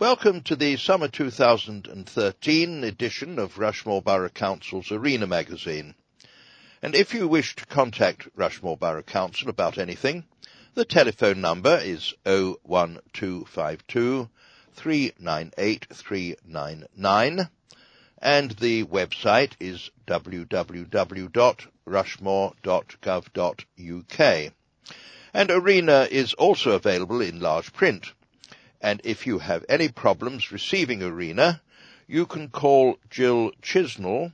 Welcome to the summer 2013 edition of Rushmore Borough Council's Arena magazine. And if you wish to contact Rushmore Borough Council about anything, the telephone number is 01252 398 399 and the website is www.rushmore.gov.uk. And Arena is also available in large print. And if you have any problems receiving Arena, you can call Jill Chisnell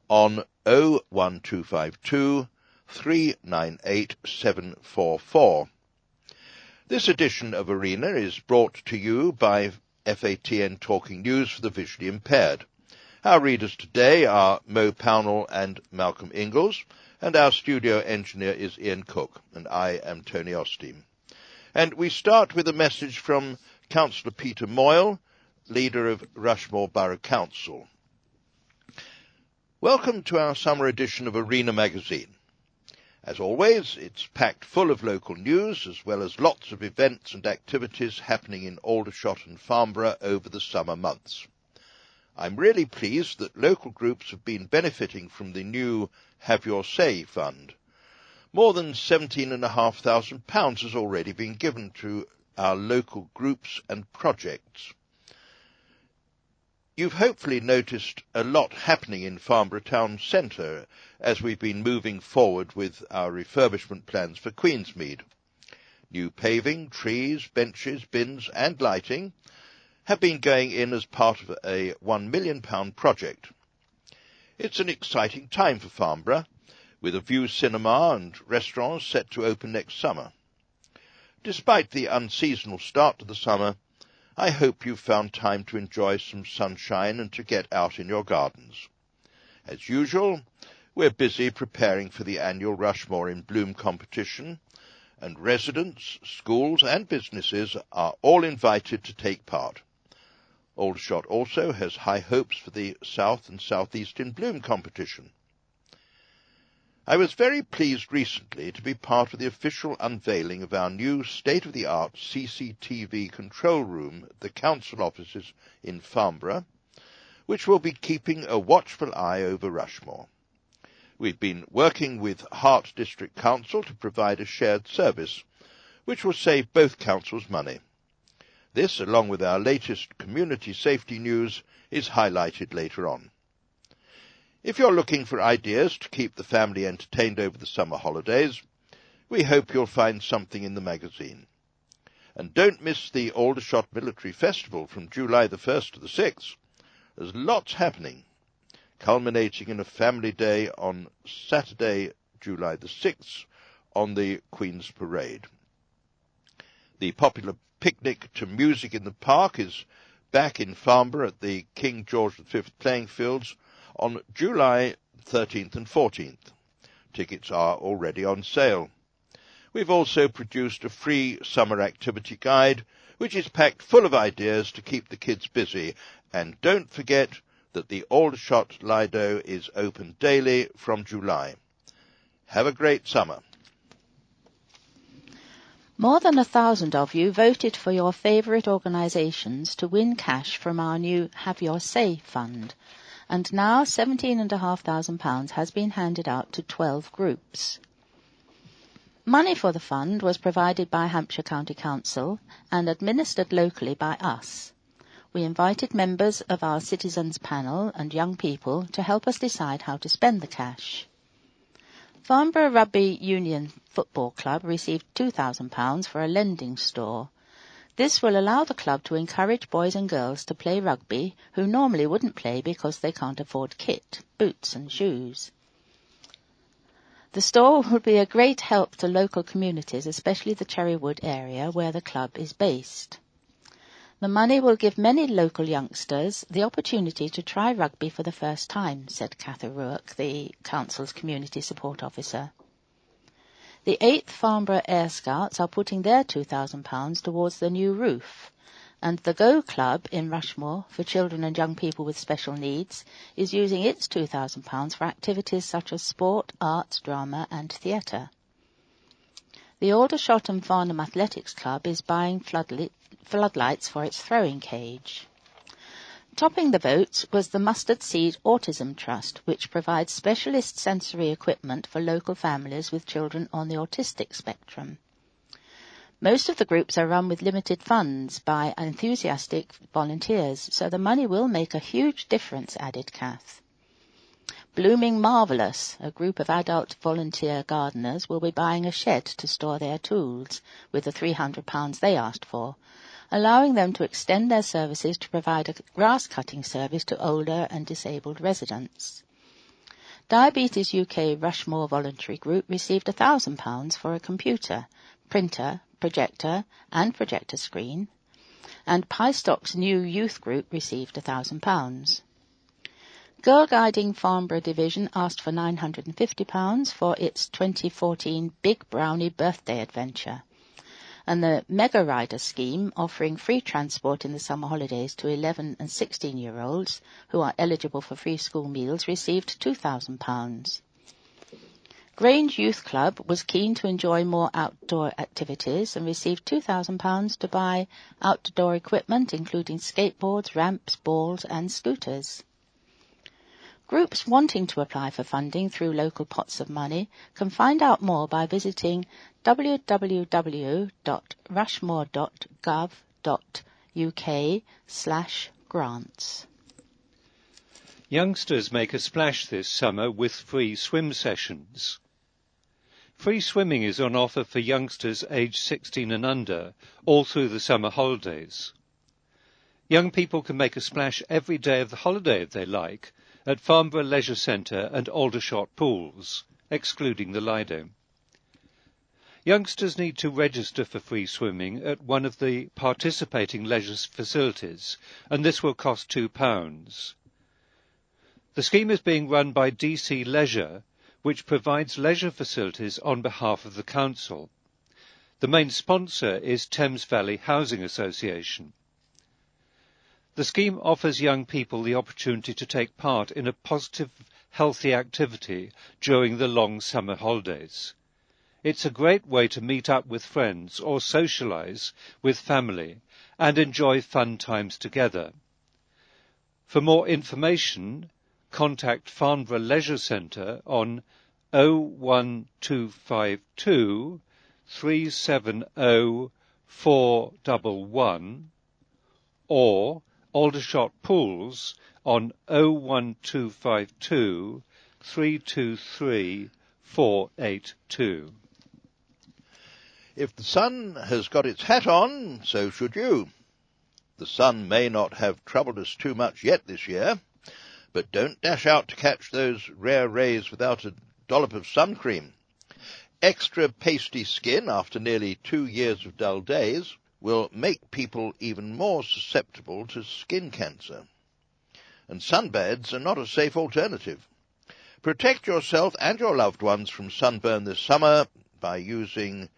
on 01252 398 744. This edition of Arena is brought to you by FATN Talking News for the Visually Impaired. Our readers today are Mo Pownall and Malcolm Ingalls, and our studio engineer is Ian Cook, and I am Tony Osteen. And we start with a message from Councillor Peter Moyle, leader of Rushmore Borough Council. Welcome to our summer edition of Arena magazine. As always, it's packed full of local news, as well as lots of events and activities happening in Aldershot and Farnborough over the summer months. I'm really pleased that local groups have been benefiting from the new Have Your Say fund. More than £17,500 has already been given to our local groups and projects. You've hopefully noticed a lot happening in Farnborough Town Centre as we've been moving forward with our refurbishment plans for Queensmead. New paving, trees, benches, bins and lighting have been going in as part of a £1 million project. It's an exciting time for Farnborough, with a View cinema and restaurants set to open next summer. Despite the unseasonal start to the summer, I hope you've found time to enjoy some sunshine and to get out in your gardens. As usual, we're busy preparing for the annual Rushmore in Bloom competition, and residents, schools and businesses are all invited to take part. Aldershot also has high hopes for the South and South East in Bloom competition. I was very pleased recently to be part of the official unveiling of our new state-of-the-art CCTV control room at the council offices in Farnborough, which will be keeping a watchful eye over Rushmore. We've been working with Hart District Council to provide a shared service, which will save both councils money. This, along with our latest community safety news, is highlighted later on. If you're looking for ideas to keep the family entertained over the summer holidays, we hope you'll find something in the magazine. And don't miss the Aldershot Military Festival from July the 1st to the 6th. There's lots happening, culminating in a family day on Saturday, July the 6th, on the Queen's Parade. The popular picnic to music in the park is back in Farnborough at the King George V playing fields on July 13th and 14th. Tickets are already on sale. We've also produced a free summer activity guide, which is packed full of ideas to keep the kids busy. And don't forget that the Aldershot Lido is open daily from July. Have a great summer. More than 1,000 of you voted for your favourite organisations to win cash from our new Have Your Say fund. And now £17,500 has been handed out to 12 groups. Money for the fund was provided by Hampshire County Council and administered locally by us. We invited members of our citizens panel and young people to help us decide how to spend the cash. Farnborough Rugby Union Football Club received £2,000 for a lending store. This will allow the club to encourage boys and girls to play rugby who normally wouldn't play because they can't afford kit, boots and shoes. The store will be a great help to local communities, especially the Cherrywood area where the club is based. The money will give many local youngsters the opportunity to try rugby for the first time, said Cathy Ruark, the council's community support officer. The 8th Farnborough Air Scouts are putting their £2,000 towards the new roof, and the Go Club in Rushmore for children and young people with special needs is using its £2,000 for activities such as sport, arts, drama and theatre. The Aldershot and Farnham Athletics Club is buying floodlights for its throwing cage. Topping the votes was the Mustard Seed Autism Trust, which provides specialist sensory equipment for local families with children on the autistic spectrum. Most of the groups are run with limited funds by enthusiastic volunteers, so the money will make a huge difference, added Kath. Blooming Marvellous, a group of adult volunteer gardeners, will be buying a shed to store their tools with the £300 they asked for, allowing them to extend their services to provide a grass-cutting service to older and disabled residents. Diabetes UK Rushmore Voluntary Group received £1,000 for a computer, printer, projector and projector screen, and Pystock's new youth group received £1,000. Girl Guiding Farnborough Division asked for £950 for its 2014 Big Brownie Birthday Adventure, and the Mega Rider scheme, offering free transport in the summer holidays to 11 and 16-year-olds who are eligible for free school meals, received £2,000. Grange Youth Club was keen to enjoy more outdoor activities and received £2,000 to buy outdoor equipment, including skateboards, ramps, balls and scooters. Groups wanting to apply for funding through local pots of money can find out more by visiting www.rushmore.gov.uk/grants. Youngsters make a splash this summer with free swim sessions. Free swimming is on offer for youngsters aged 16 and under all through the summer holidays. Young people can make a splash every day of the holiday if they like, at Farnborough Leisure Centre and Aldershot pools, excluding the Lido. Youngsters need to register for free swimming at one of the participating leisure facilities, and this will cost £2. The scheme is being run by DC Leisure, which provides leisure facilities on behalf of the council. The main sponsor is Thames Valley Housing Association. The scheme offers young people the opportunity to take part in a positive, healthy activity during the long summer holidays. It's a great way to meet up with friends or socialise with family and enjoy fun times together. For more information, contact Farnborough Leisure Centre on 01252 370 411 or Aldershot Pools on 01252 323 482. If the sun has got its hat on, so should you. The sun may not have troubled us too much yet this year, but don't dash out to catch those rare rays without a dollop of sun cream. Extra pasty skin after nearly 2 years of dull days will make people even more susceptible to skin cancer. And sunbeds are not a safe alternative. Protect yourself and your loved ones from sunburn this summer by using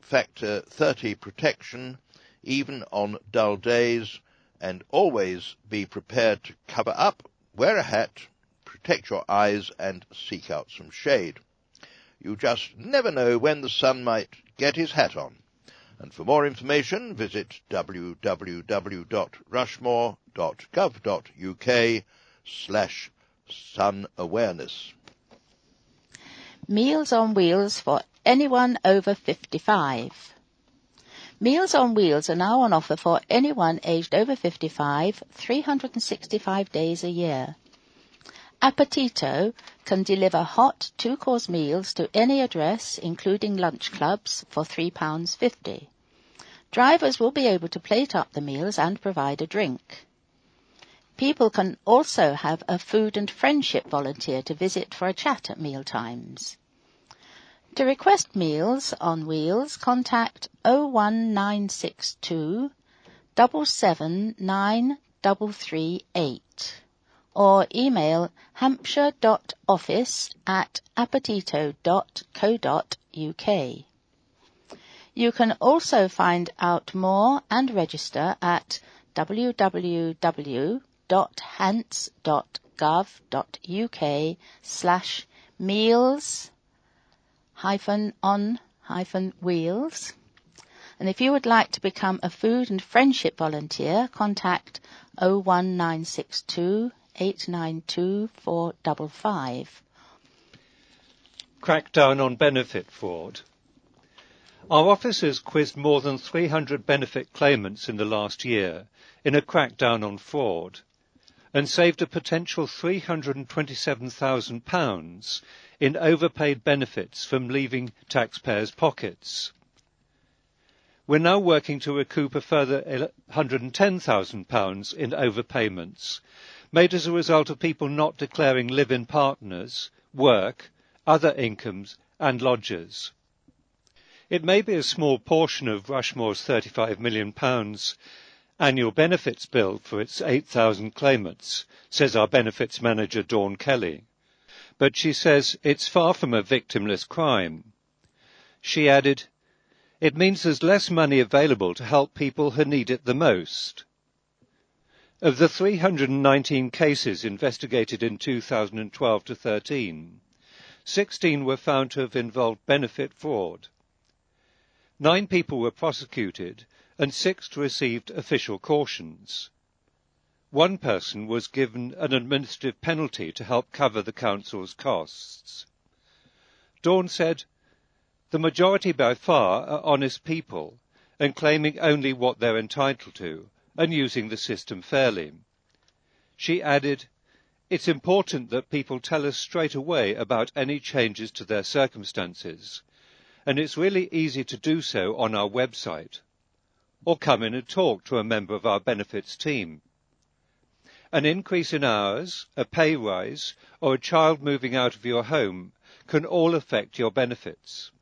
Factor 30 protection, even on dull days, and always be prepared to cover up, wear a hat, protect your eyes, and seek out some shade. You just never know when the sun might get his hat on. And for more information, visit www.rushmore.gov.uk/sun-awareness. Meals on Wheels for anyone over 55. Meals on Wheels are now on offer for anyone aged over 55, 365 days a year. Appetito can deliver hot 2-course meals to any address, including lunch clubs, for £3.50. Drivers will be able to plate up the meals and provide a drink. People can also have a food and friendship volunteer to visit for a chat at meal times. To request Meals on Wheels, contact 01962 779 or email hampshire.office@appetito.co.uk. You can also find out more and register at www.hants.gov.uk/meals www.food-on-wheels. And if you would like to become a food and friendship volunteer, contact 01962 892 455. Crackdown on benefit fraud. Our officers quizzed more than 300 benefit claimants in the last year in a crackdown on fraud and saved a potential £327,000 in overpaid benefits from leaving taxpayers' pockets. We're now working to recoup a further £110,000 in overpayments, made as a result of people not declaring live-in partners, work, other incomes and lodgers. It may be a small portion of Rushmore's £35 million annual benefits bill for its 8,000 claimants, says our benefits manager Dawn Kelly. But she says it's far from a victimless crime. She added, "It means there's less money available to help people who need it the most." Of the 319 cases investigated in 2012 to 13, 16 were found to have involved benefit fraud. 9 people were prosecuted and 6 received official cautions. 1 person was given an administrative penalty to help cover the council's costs. Dawn said, "The majority by far are honest people and claiming only what they're entitled to and using the system fairly." She added, "It's important that people tell us straight away about any changes to their circumstances, and it's really easy to do so on our website, or come in and talk to a member of our benefits team. An increase in hours, a pay rise, or a child moving out of your home can all affect your benefits.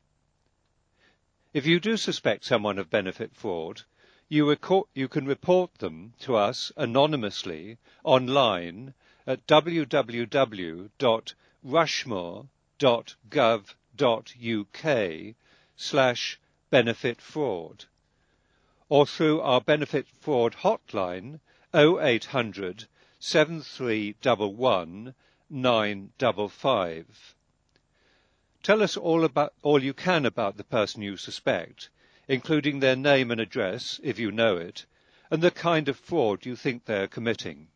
If you do suspect someone of benefit fraud, you can report them to us anonymously online at www.rushmore.gov.uk/benefit fraud, or through our benefit fraud hotline 0800 7311 955. Tell us all you can about the person you suspect, including their name and address, if you know it, and the kind of fraud you think they are committing."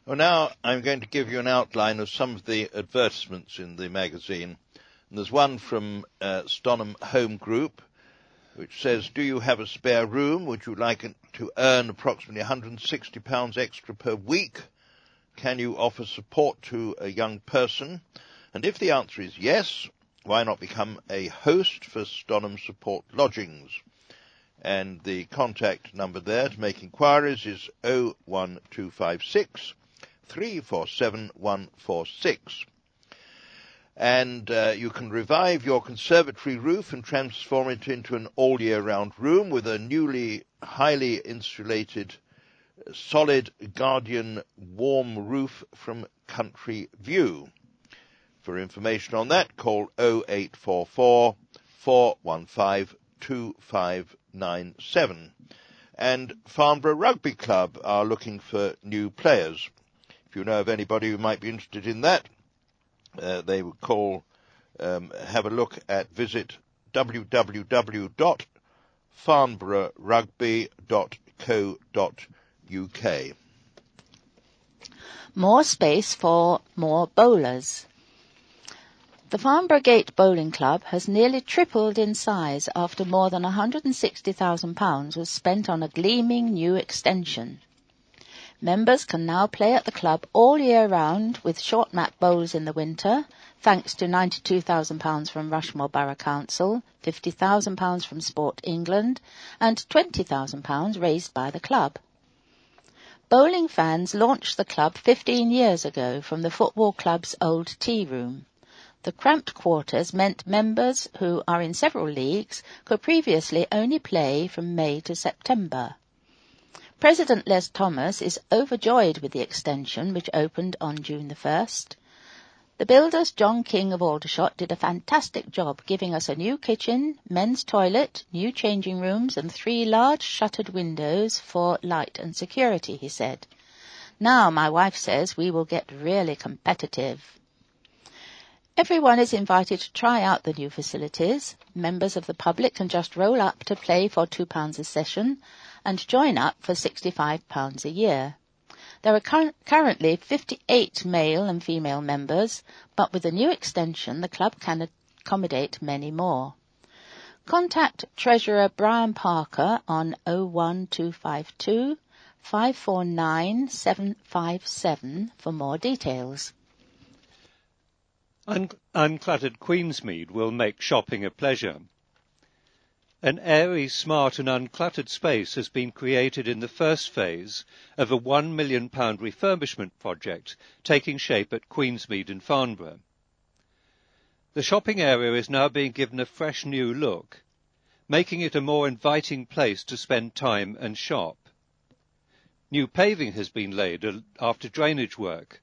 Well, now I'm going to give you an outline of some of the advertisements in the magazine. And there's one from Stonham Home Group, which says, "Do you have a spare room? Would you like to earn approximately £160 extra per week? Can you offer support to a young person? And if the answer is yes, why not become a host for Stonham Support Lodgings?" And the contact number there to make inquiries is 01256 347 146. And you can revive your conservatory roof and transform it into an all-year-round room with a newly highly insulated solid Guardian warm roof from Country View. For information on that, call 0844 415 2597. And Farnborough Rugby Club are looking for new players. If you know of anybody who might be interested in that, they would have a look at visit www.farnboroughRugby.co.uk. More space for more bowlers. The Farnborough Gate Bowling Club has nearly tripled in size after more than £160,000 was spent on a gleaming new extension. Members can now play at the club all year round with short mat bowls in the winter, thanks to £92,000 from Rushmore Borough Council, £50,000 from Sport England and £20,000 raised by the club. Bowling fans launched the club 15 years ago from the football club's old tea room. The cramped quarters meant members who are in several leagues could previously only play from May to September. President Les Thomas is overjoyed with the extension, which opened on June the 1st. The builders John King of Aldershot did a fantastic job giving us a new kitchen, men's toilet, new changing rooms and 3 large shuttered windows for light and security, he said. Now my wife says we will get really competitive. Everyone is invited to try out the new facilities. Members of the public can just roll up to play for £2 a session and join up for £65 a year. There are currently 58 male and female members, but with the new extension, the club can accommodate many more. Contact Treasurer Brian Parker on 01252 549 757 for more details. Uncluttered Queensmead will make shopping a pleasure. An airy, smart and uncluttered space has been created in the first phase of a £1 million refurbishment project taking shape at Queensmead in Farnborough. The shopping area is now being given a fresh new look, making it a more inviting place to spend time and shop. New paving has been laid after drainage work,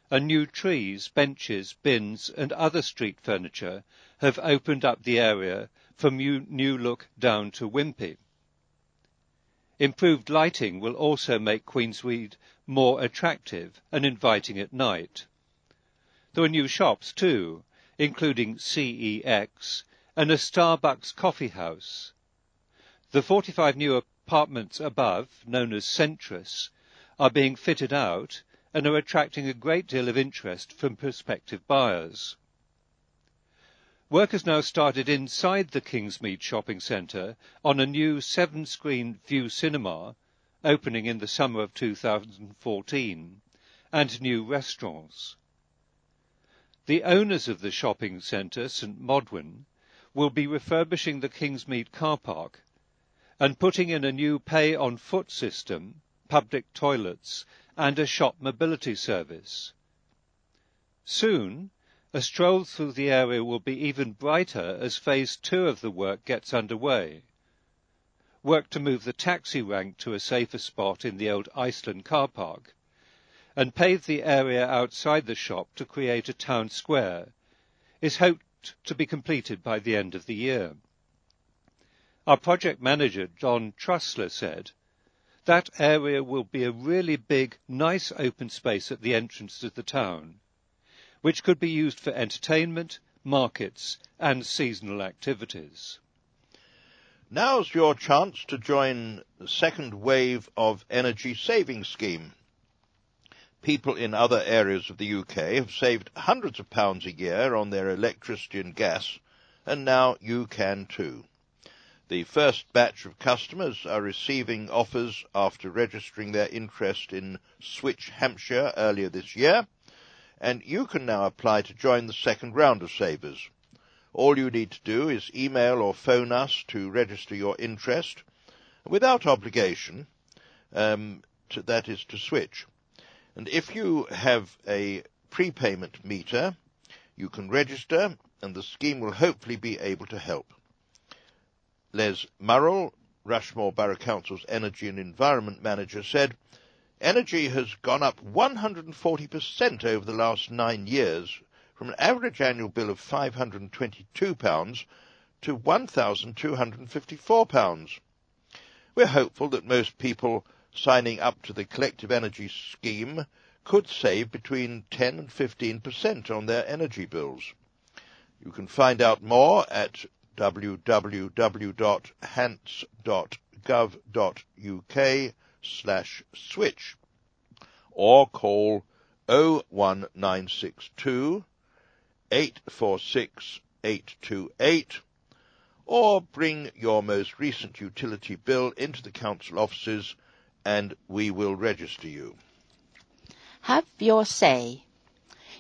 and new trees, benches, bins and other street furniture have opened up the area from New Look down to Wimpey. Improved lighting will also make Queensmead more attractive and inviting at night. There are new shops too, including CEX and a Starbucks coffee house. The 45 new apartments above, known as Centris, are being fitted out and are attracting a great deal of interest from prospective buyers. Work has now started inside the Kingsmead Shopping Centre on a new 7-screen View Cinema, opening in the summer of 2014, and new restaurants. The owners of the shopping centre, St Modwen, will be refurbishing the Kingsmead car park and putting in a new pay-on-foot system, public toilets and a shop mobility service. Soon, a stroll through the area will be even brighter as Phase 2 of the work gets underway. Work to move the taxi rank to a safer spot in the old Iceland car park and pave the area outside the shop to create a town square is hoped to be completed by the end of the year. Our project manager, John Trussler, said, "That area will be a really big, nice open space at the entrance to the town, which could be used for entertainment, markets and seasonal activities." Now's your chance to join the second wave of energy saving scheme. People in other areas of the UK have saved hundreds of pounds a year on their electricity and gas, and now you can too. The first batch of customers are receiving offers after registering their interest in Switch Hampshire earlier this year, and you can now apply to join the second round of savers. All you need to do is email or phone us to register your interest, without obligation, that is to switch. And if you have a prepayment meter, you can register, and the scheme will hopefully be able to help. Les Murrell, Rushmore Borough Council's Energy and Environment Manager, said, "Energy has gone up 140% over the last 9 years, from an average annual bill of £522 to £1,254. We're hopeful that most people signing up to the collective energy scheme could save between 10 and 15% on their energy bills. You can find out more at www.hants.gov.uk/switch or call 01962 846 828 or bring your most recent utility bill into the council offices and we will register you. Have your say.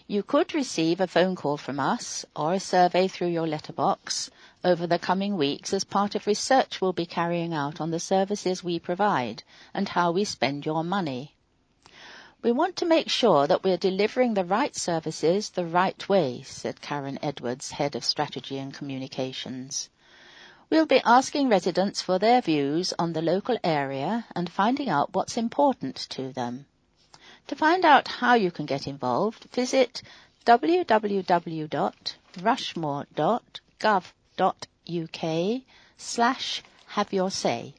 You could receive a phone call from us or a survey through your letterbox over the coming weeks as part of research we'll be carrying out on the services we provide and how we spend your money. We want to make sure that we're delivering the right services the right way, said Karen Edwards, Head of Strategy and Communications. We'll be asking residents for their views on the local area and finding out what's important to them. To find out how you can get involved, visit www.rushmore.gov.uk/haveyoursay.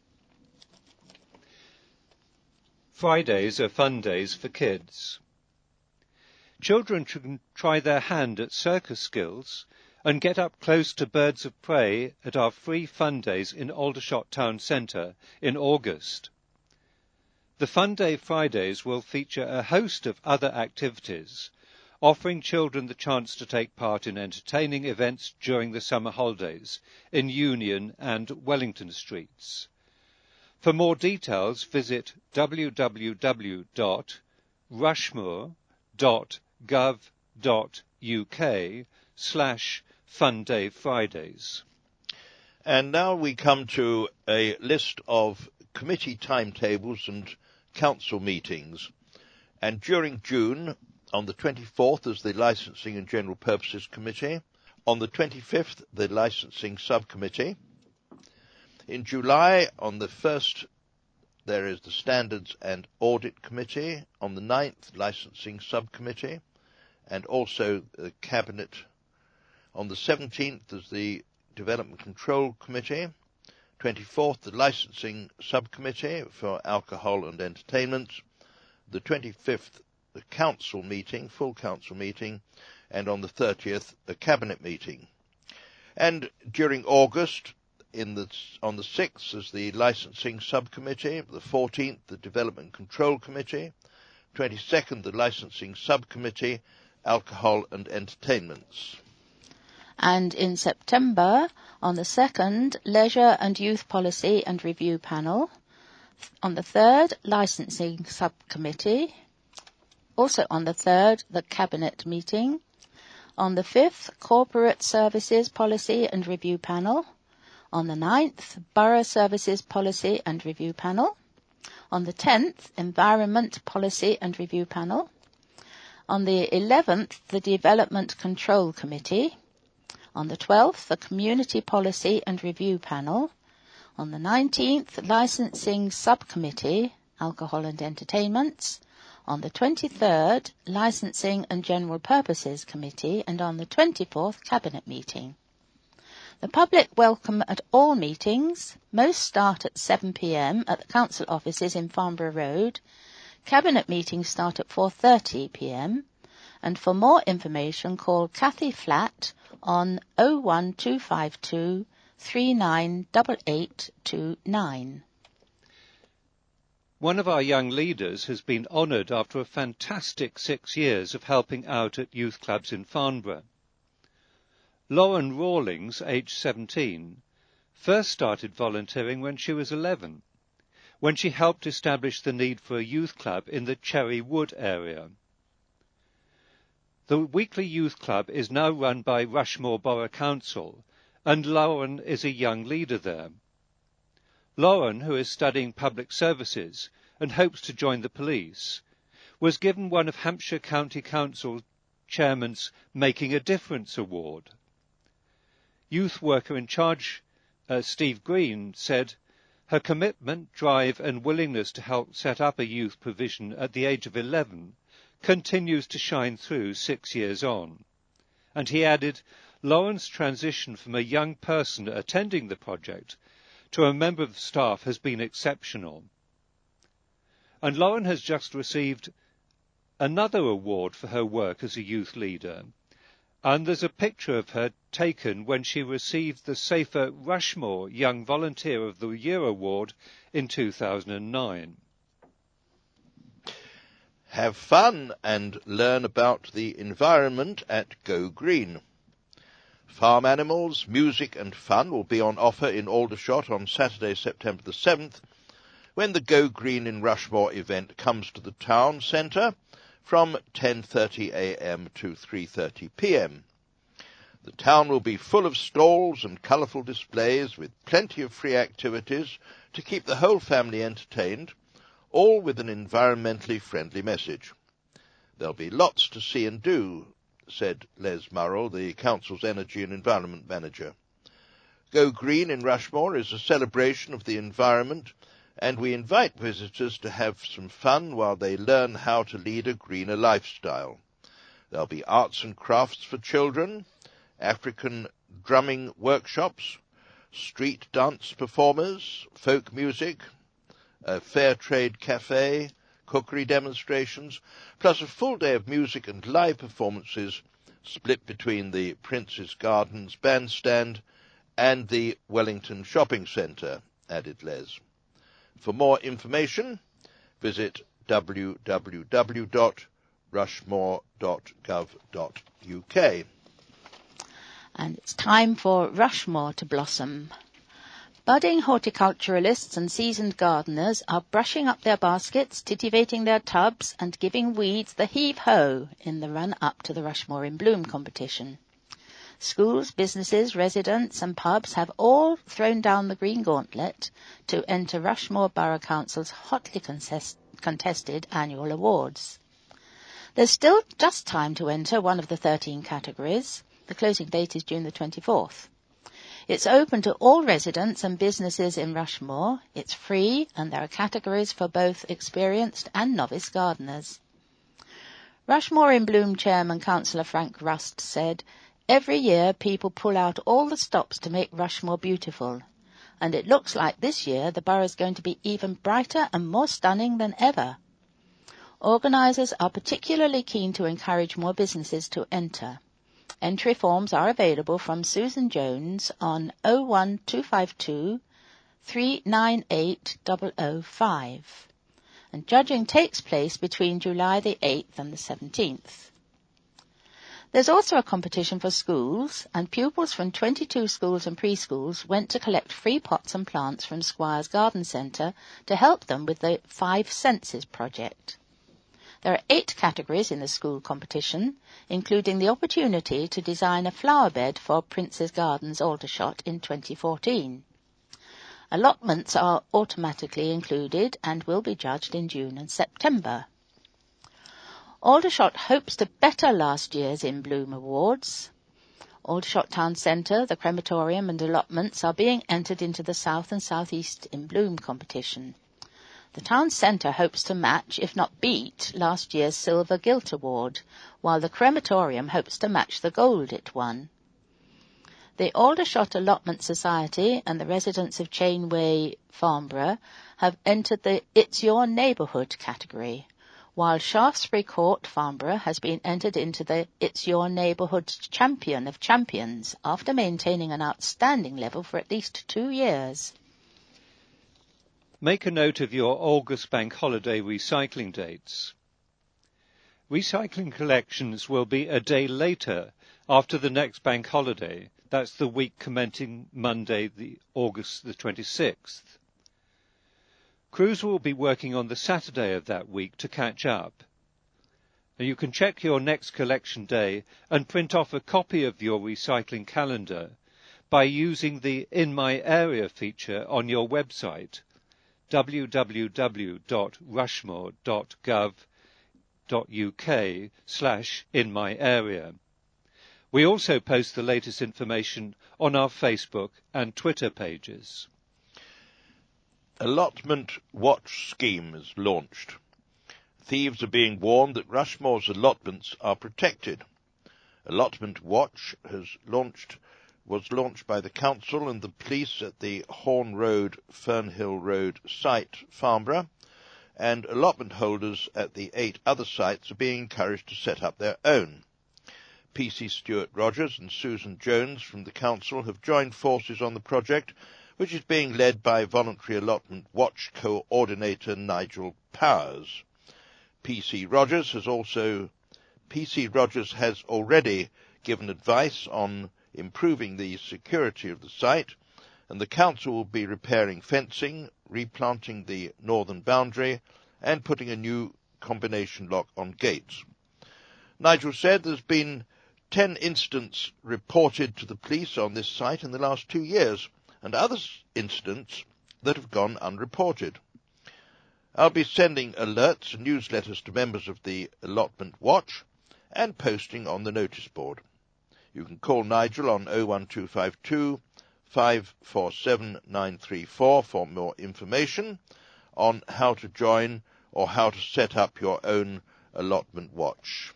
Fridays are fun days for kids. Children can try their hand at circus skills and get up close to birds of prey at our free fun days in Aldershot Town Centre in August. The Fun Day Fridays will feature a host of other activities, offering children the chance to take part in entertaining events during the summer holidays in Union and Wellington Streets. For more details, visit www.rushmore.gov.uk/Fun-Day-Fridays. And now we come to a list of committee timetables and council meetings. And during June, on the 24th is the Licensing and General Purposes Committee. On the 25th, the Licensing Subcommittee. In July, on the 1st, there is the Standards and Audit Committee. On the 9th, Licensing Subcommittee, and also the Cabinet. On the 17th is the Development Control Committee. 24th, the Licensing Subcommittee for Alcohol and Entertainment. The 25th, the Council meeting, full Council meeting, and on the 30th, the Cabinet meeting. And during August, on the 6th is the Licensing Subcommittee, the 14th, the Development Control Committee, 22nd, the Licensing Subcommittee, Alcohol and Entertainments. And in September, on the 2nd, Leisure and Youth Policy and Review Panel. On the 3rd, Licensing Subcommittee. Also on the 3rd, the Cabinet meeting. On the 5th, Corporate Services Policy and Review Panel. On the 9th, Borough Services Policy and Review Panel. On the 10th, Environment Policy and Review Panel. On the 11th, the Development Control Committee. On the 12th, the Community Policy and Review Panel. On the 19th, Licensing Subcommittee, Alcohol and Entertainments. On the 23rd, Licensing and General Purposes Committee. And on the 24th, Cabinet meeting. The public welcome at all meetings. Most start at 7 p.m. at the council offices in Farnborough Road. Cabinet meetings start at 4:30 p.m. And for more information, call Cathy Flatt on 01252 398829. One of our young leaders has been honoured after a fantastic 6 years of helping out at youth clubs in Farnborough. Lauren Rawlings, aged 17, first started volunteering when she was 11, when she helped establish the need for a youth club in the Cherry Wood area. The weekly youth club is now run by Rushmore Borough Council, and Lauren is a young leader there. Lauren, who is studying public services and hopes to join the police, was given one of Hampshire County Council Chairman's Making a Difference Award. Youth worker in charge, Steve Green, said, "Her commitment, drive and willingness to help set up a youth provision at the age of 11 continues to shine through 6 years on." And he added, "Lauren's transition from a young person attending the project to a member of staff has been exceptional." And Lauren has just received another award for her work as a youth leader. And there's a picture of her taken when she received the Safer Rushmore Young Volunteer of the Year Award in 2009. Have fun and learn about the environment at Go Green. Farm animals, music and fun will be on offer in Aldershot on Saturday, September the 7th, when the Go Green in Rushmore event comes to the town centre from 10:30 a.m. to 3:30 p.m. The town will be full of stalls and colourful displays with plenty of free activities to keep the whole family entertained, all with an environmentally friendly message. There'll be lots to see and do, said Les Murrell, the Council's Energy and Environment Manager. Go Green in Rushmore is a celebration of the environment, and we invite visitors to have some fun while they learn how to lead a greener lifestyle. There'll be arts and crafts for children, African drumming workshops, street dance performers, folk music, a fair trade cafe, cookery demonstrations, plus a full day of music and live performances split between the Prince's Gardens bandstand and the Wellington Shopping Centre, added Les. For more information, visit www.rushmore.gov.uk. And it's time for Rushmore to blossom. Budding horticulturalists and seasoned gardeners are brushing up their baskets, titivating their tubs, and giving weeds the heave-ho in the run-up to the Rushmore in Bloom competition. Schools, businesses, residents and pubs have all thrown down the green gauntlet to enter Rushmore Borough Council's hotly contested annual awards. There's still just time to enter one of the 13 categories. The closing date is June the 24th. It's open to all residents and businesses in Rushmore. It's free and there are categories for both experienced and novice gardeners. Rushmore in Bloom Chairman Councillor Frank Rust said, "Every year people pull out all the stops to make Rushmore beautiful. And it looks like this year the borough is going to be even brighter and more stunning than ever." Organisers are particularly keen to encourage more businesses to enter. Entry forms are available from Susan Jones on 01252 398 005. And judging takes place between July the 8th and the 17th. There's also a competition for schools, and pupils from 22 schools and preschools went to collect free pots and plants from Squires Garden Centre to help them with the 5 Senses project. There are 8 categories in the school competition, including the opportunity to design a flower bed for Prince's Gardens, Aldershot in 2014. Allotments are automatically included and will be judged in June and September. Aldershot hopes to better last year's In Bloom Awards. Aldershot Town Centre, the crematorium and allotments are being entered into the South and South East In Bloom competition. The town centre hopes to match, if not beat, last year's Silver Gilt Award, while the crematorium hopes to match the gold it won. The Aldershot Allotment Society and the residents of Chainway, Farnborough, have entered the It's Your Neighbourhood category, while Shaftesbury Court, Farnborough, has been entered into the It's Your Neighbourhood Champion of Champions after maintaining an outstanding level for at least 2 years. Make a note of your August Bank Holiday recycling dates. Recycling collections will be a day later after the next bank holiday. That's the week commencing Monday, August the 26th. Crews will be working on the Saturday of that week to catch up. Now you can check your next collection day and print off a copy of your recycling calendar by using the In My Area feature on your website, www.rushmore.gov.uk/inmyarea. We also post the latest information on our Facebook and Twitter pages. Allotment Watch scheme is launched. Thieves are being warned that Rushmore's allotments are protected. Allotment Watch was launched by the council and the police at the Horn Road, Fernhill Road site, Farnborough, and allotment holders at the 8 other sites are being encouraged to set up their own. PC Stuart Rogers and Susan Jones from the council have joined forces on the project, which is being led by Voluntary Allotment Watch Coordinator Nigel Powers. PC Rogers has already given advice on improving the security of the site, and the council will be repairing fencing, replanting the northern boundary, and putting a new combination lock on gates. Nigel said there's been 10 incidents reported to the police on this site in the last 2 years, and other incidents that have gone unreported. I'll be sending alerts and newsletters to members of the Allotment Watch and posting on the notice board. You can call Nigel on 01252 547 934 for more information on how to join or how to set up your own allotment watch.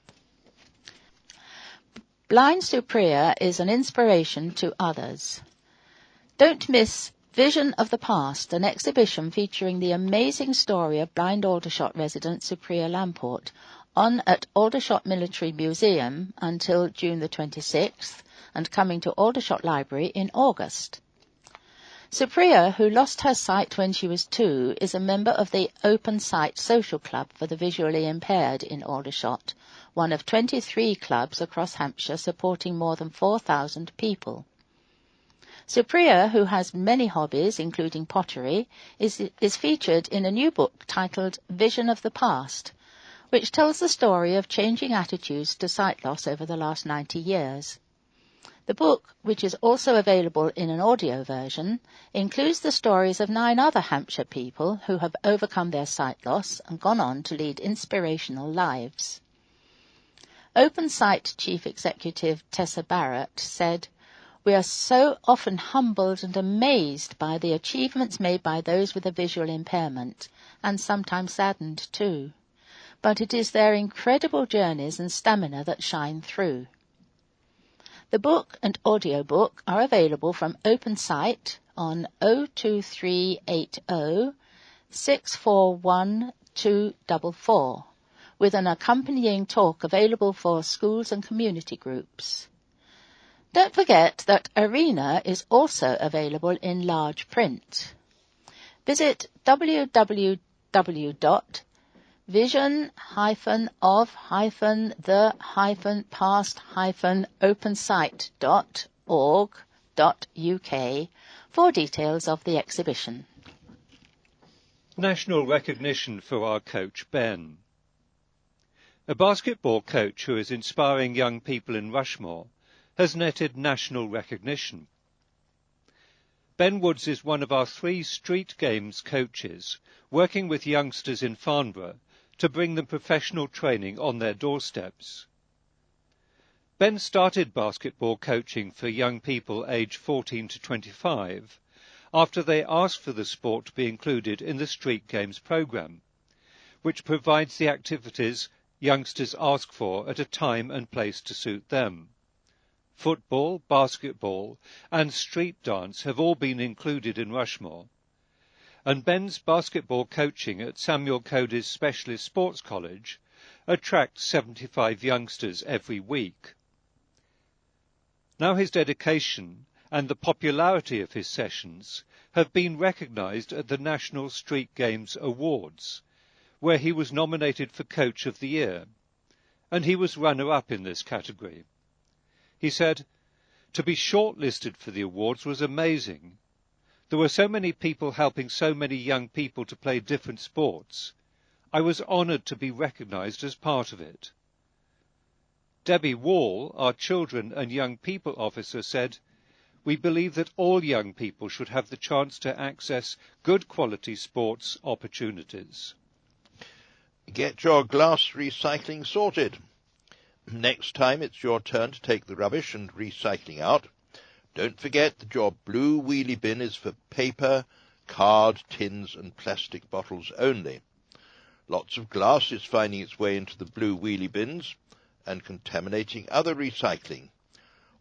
Blind Supriya is an inspiration to others. Don't miss Vision of the Past, an exhibition featuring the amazing story of blind Aldershot resident Supriya Lamport, on at Aldershot Military Museum until June the 26th and coming to Aldershot Library in August. Supriya, who lost her sight when she was 2, is a member of the Open Sight Social Club for the Visually Impaired in Aldershot, one of 23 clubs across Hampshire supporting more than 4,000 people. Supriya, who has many hobbies, including pottery, is featured in a new book titled Vision of the Past, which tells the story of changing attitudes to sight loss over the last 90 years. The book, which is also available in an audio version, includes the stories of 9 other Hampshire people who have overcome their sight loss and gone on to lead inspirational lives. Open Sight Chief Executive Tessa Barrett said, "We are so often humbled and amazed by the achievements made by those with a visual impairment, and sometimes saddened too. But it is their incredible journeys and stamina that shine through." The book and audiobook are available from Open Sight on 02380 641 244, with an accompanying talk available for schools and community groups. Don't forget that Arena is also available in large print. Visit www.vision-of-the-past-opensight.org.uk for details of the exhibition. National recognition for our coach Ben. A basketball coach who is inspiring young people in Rushmore has netted national recognition. Ben Woods is one of our 3 street games coaches, working with youngsters in Farnborough to bring them professional training on their doorsteps. Ben started basketball coaching for young people aged 14 to 25 after they asked for the sport to be included in the Street Games programme, which provides the activities youngsters ask for at a time and place to suit them. Football, basketball and street dance have all been included in Rushmore, and Ben's basketball coaching at Samuel Cody's Specialist Sports College attracts 75 youngsters every week. Now his dedication and the popularity of his sessions have been recognised at the National Street Games Awards, where he was nominated for Coach of the Year, and he was runner-up in this category. He said, "To be shortlisted for the awards was amazing. There were so many people helping so many young people to play different sports. I was honoured to be recognised as part of it." Debbie Wall, our Children and Young People Officer, said, "We believe that all young people should have the chance to access good quality sports opportunities." Get your glass recycling sorted. Next time it's your turn to take the rubbish and recycling out, don't forget that your blue wheelie bin is for paper, card, tins and plastic bottles only. Lots of glass is finding its way into the blue wheelie bins and contaminating other recycling.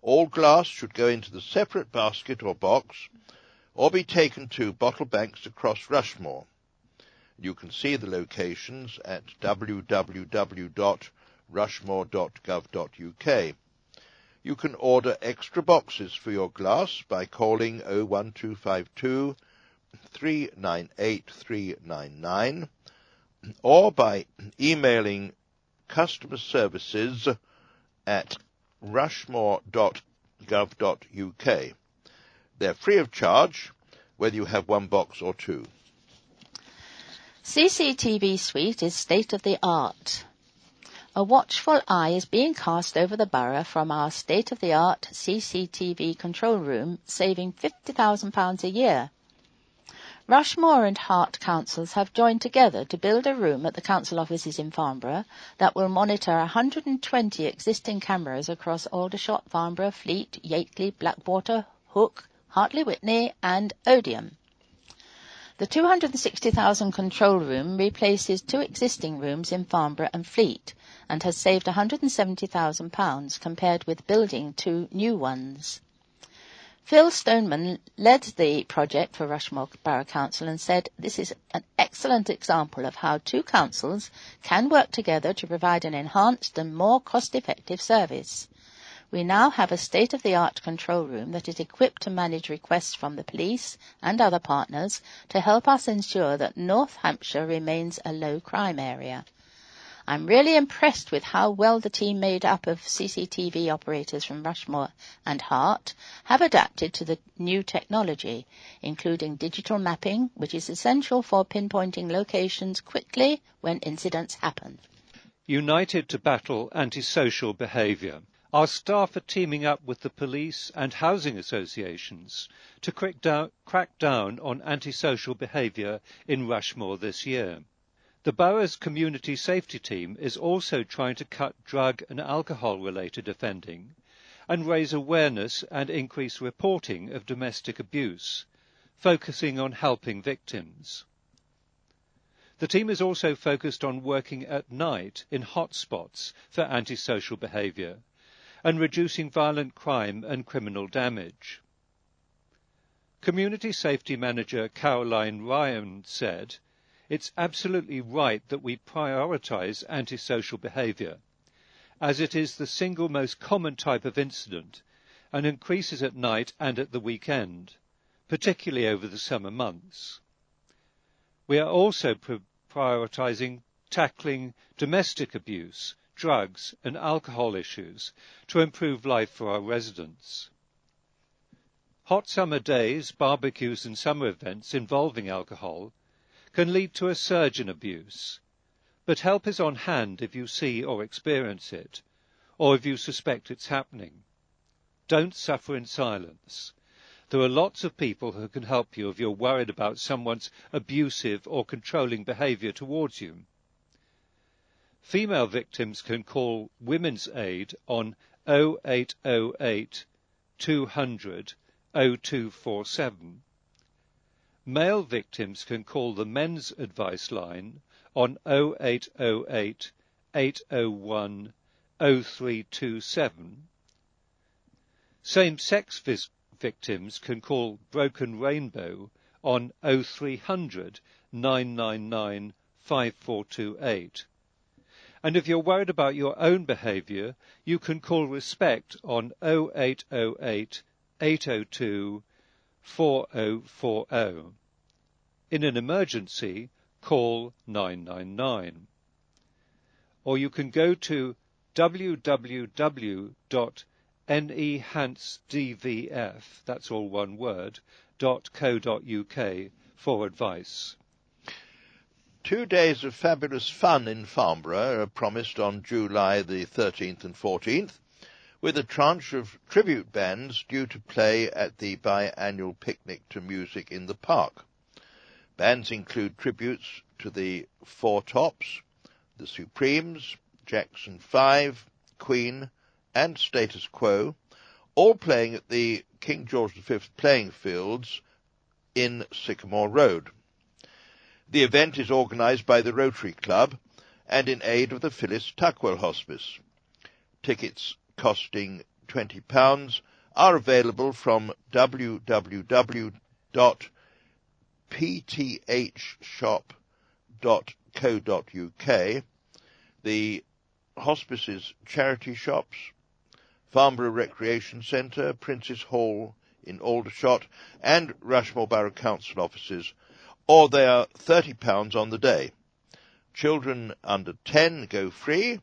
All glass should go into the separate basket or box or be taken to bottle banks across Rushmore. You can see the locations at www.rushmore.gov.uk. You can order extra boxes for your glass by calling 01252 398 399 or by emailing customer services at rushmore.gov.uk. They're free of charge, whether you have one box or 2. CCTV Suite is state-of-the-art. A watchful eye is being cast over the borough from our state-of-the-art CCTV control room, saving £50,000 a year. Rushmore and Hart councils have joined together to build a room at the council offices in Farnborough that will monitor 120 existing cameras across Aldershot, Farnborough, Fleet, Yateley, Blackwater, Hook, Hartley Witney and Odium. The £260,000 control room replaces 2 existing rooms in Farnborough and Fleet and has saved £170,000 compared with building 2 new ones. Phil Stoneman led the project for Rushmore Borough Council and said this is an excellent example of how two councils can work together to provide an enhanced and more cost-effective service. We now have a state-of-the-art control room that is equipped to manage requests from the police and other partners to help us ensure that North Hampshire remains a low-crime area. I'm really impressed with how well the team made up of CCTV operators from Rushmore and Hart have adapted to the new technology, including digital mapping, which is essential for pinpointing locations quickly when incidents happen. United to battle antisocial behaviour. Our staff are teaming up with the police and housing associations to crack down on antisocial behaviour in Rushmore this year. The borough's community safety team is also trying to cut drug and alcohol-related offending and raise awareness and increase reporting of domestic abuse, focusing on helping victims. The team is also focused on working at night in hotspots for antisocial behaviour and reducing violent crime and criminal damage. Community Safety Manager Caroline Ryan said, "It's absolutely right that we prioritise antisocial behaviour, as it is the single most common type of incident and increases at night and at the weekend, particularly over the summer months. We are also prioritising tackling domestic abuse, drugs and alcohol issues to improve life for our residents. Hot summer days, barbecues and summer events involving alcohol can lead to a surge in abuse, but help is on hand if you see or experience it, or if you suspect it's happening. Don't suffer in silence. There are lots of people who can help you if you're worried about someone's abusive or controlling behaviour towards you. Female victims can call Women's Aid on 0808 200 0247. Male victims can call the Men's Advice Line on 0808 801 0327. Same-sex victims can call Broken Rainbow on 0300 999 5428. And if you're worried about your own behaviour, you can call Respect on 0808 802 4040. In an emergency, call 999. Or you can go to www.nehantsdvf, that's all one word, .co.uk for advice. 2 days of fabulous fun in Farnborough are promised on July the 13th and 14th, with a tranche of tribute bands due to play at the biannual Picnic to Music in the Park. Bands include tributes to the Four Tops, the Supremes, Jackson 5, Queen, and Status Quo, all playing at the King George V playing fields in Sycamore Road. The event is organised by the Rotary Club and in aid of the Phyllis Tuckwell Hospice. Tickets costing £20 are available from www.pthshop.co.uk, the hospice's charity shops, Farnborough Recreation Centre, Prince's Hall in Aldershot, and Rushmore Borough Council offices, or they are £30 on the day. Children under 10 go free,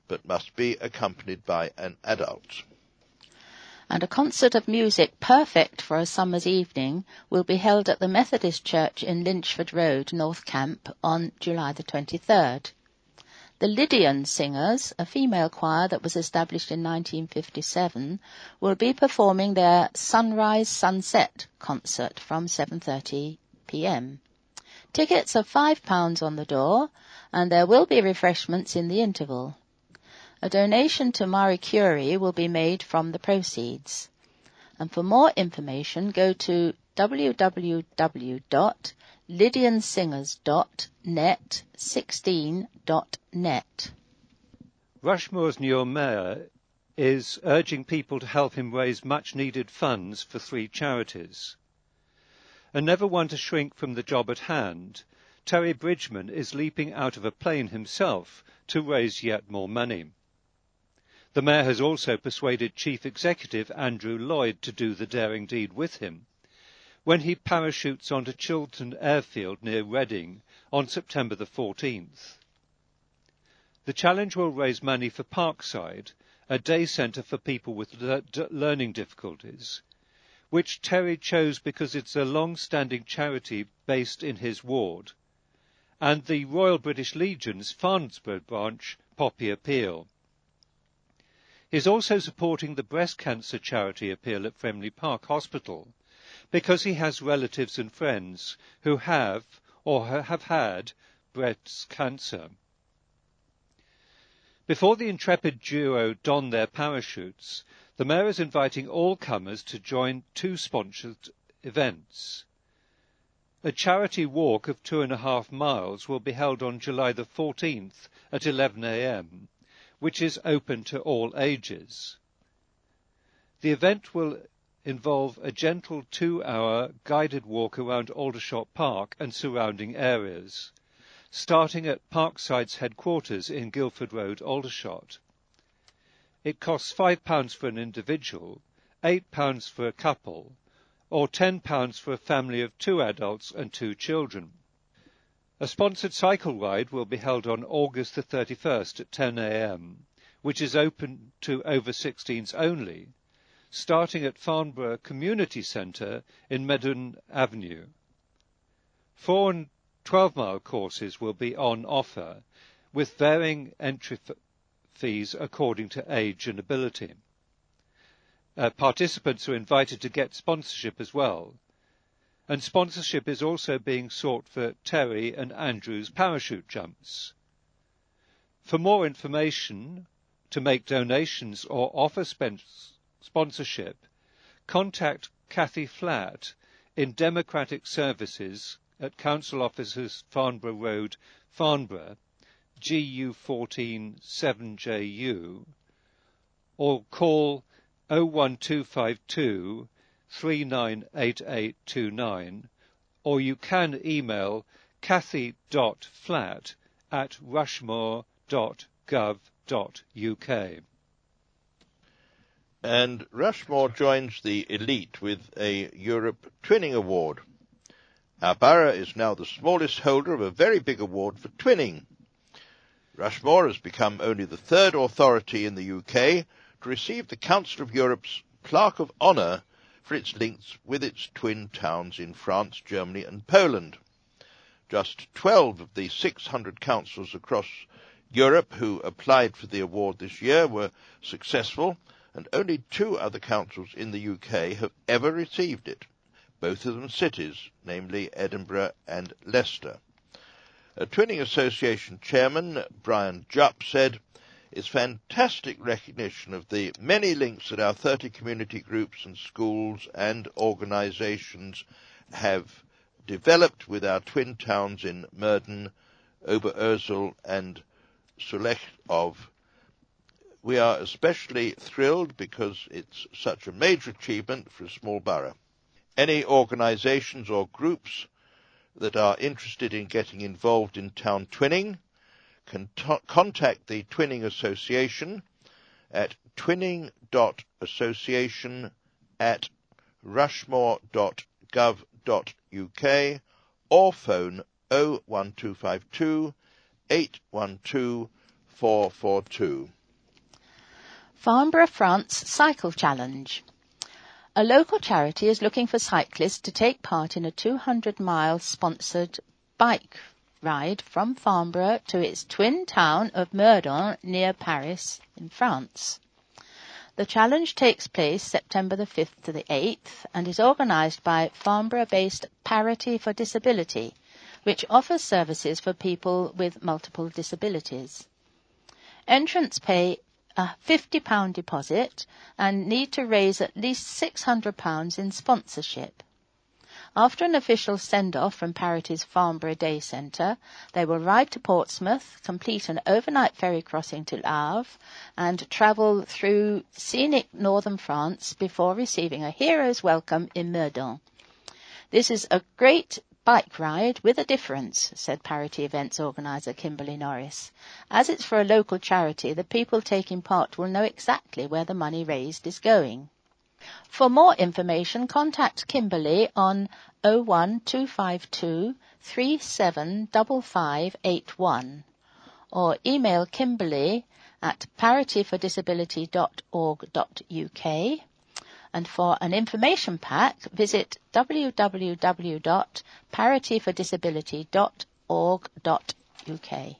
but must be accompanied by an adult. And a concert of music perfect for a summer's evening will be held at the Methodist Church in Lynchford Road, North Camp, on July the 23rd. The Lydian Singers, a female choir that was established in 1957, will be performing their Sunrise Sunset concert from 7:30 p.m. Tickets are £5 on the door, and there will be refreshments in the interval. A donation to Marie Curie will be made from the proceeds. And for more information, go to www.lydiansingers.net16.net. Rushmore's new mayor is urging people to help him raise much-needed funds for 3 charities. And never one to shrink from the job at hand, Terry Bridgman is leaping out of a plane himself to raise yet more money. The Mayor has also persuaded Chief Executive Andrew Lloyd to do the daring deed with him when he parachutes onto Chiltern Airfield near Reading on September the 14th. The challenge will raise money for Parkside, a day centre for people with learning difficulties, which Terry chose because it's a long-standing charity based in his ward, and the Royal British Legion's Farnborough branch, Poppy Appeal. He is also supporting the breast cancer charity appeal at Frimley Park Hospital because he has relatives and friends who have or have had breast cancer. Before the intrepid duo don their parachutes, the Mayor is inviting all comers to join 2 sponsored events. A charity walk of 2.5 miles will be held on July the 14th at 11 a.m, which is open to all ages. The event will involve a gentle 2-hour guided walk around Aldershot Park and surrounding areas, starting at Parkside's headquarters in Guildford Road, Aldershot. It costs £5 for an individual, £8 for a couple, or £10 for a family of 2 adults and 2 children. A sponsored cycle ride will be held on August the 31st at 10 a.m, which is open to over 16s only, starting at Farnborough Community Centre in Medon Avenue. 4 and 12-mile courses will be on offer, with varying entry fees according to age and ability. Participants are invited to get sponsorship as well, and sponsorship is also being sought for Terry and Andrew's parachute jumps. For more information, to make donations or offer sponsorship, contact Cathy Flatt in Democratic Services at Council Offices, Farnborough Road, Farnborough, GU14 7JU, or call 01252 398829, or you can email cathy.flatt@rushmore.gov.uk. And Rushmore joins the elite with a Europe Twinning Award. Our borough is now the smallest holder of a very big award for twinning. Rushmore has become only the 3rd authority in the UK to receive the Council of Europe's Plaque of Honour for its links with its twin towns in France, Germany and Poland. Just 12 of the 600 councils across Europe who applied for the award this year were successful, and only 2 other councils in the UK have ever received it, both of them cities, namely Edinburgh and Leicester. A Twinning Association chairman, Brian Jupp, said, "It's fantastic recognition of the many links that our 30 community groups and schools and organisations have developed with our twin towns in Murden, Oberursel and Sulechov. We are especially thrilled because it's such a major achievement for a small borough. Any organisations or groups that are interested in getting involved in town twinning can contact the Twinning Association at twinning.association@rushmore.gov.uk or phone 01252 812 442. Farnborough France Cycle Challenge. A local charity is looking for cyclists to take part in a 200-mile sponsored bike ride from Farnborough to its twin town of Meudon near Paris in France. The challenge takes place September the 5th to the 8th and is organised by Farnborough-based Parity for Disability, which offers services for people with multiple disabilities. Entrants pay a £50 deposit and need to raise at least £600 in sponsorship. After an official send-off from Parity's Farnborough Day Centre, they will ride to Portsmouth, complete an overnight ferry crossing to Havre, and travel through scenic northern France before receiving a hero's welcome in Meudon. This is a great bike ride with a difference, said Parity events organiser Kimberly Norris. As it's for a local charity, the people taking part will know exactly where the money raised is going. For more information, contact Kimberly on 01252 375581 or email Kimberly at parityfordisability.org.uk. And for an information pack, visit www.parityfordisability.org.uk.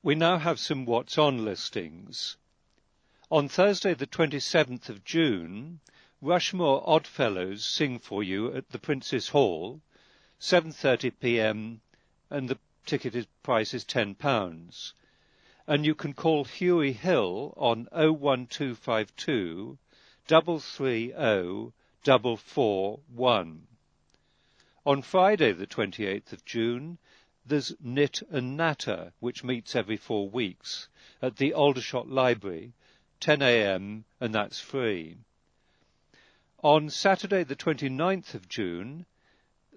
We now have some What's On listings. On Thursday the 27th of June, Rushmore Oddfellows sing for you at the Prince's Hall, 7:30 p.m, and the ticket price is £10. And you can call Huey Hill on 01252 330 441. On Friday the 28th of June, there's Knit and Natter, which meets every 4 weeks at the Aldershot Library, 10 a.m, and that's free. On Saturday the 29th of June,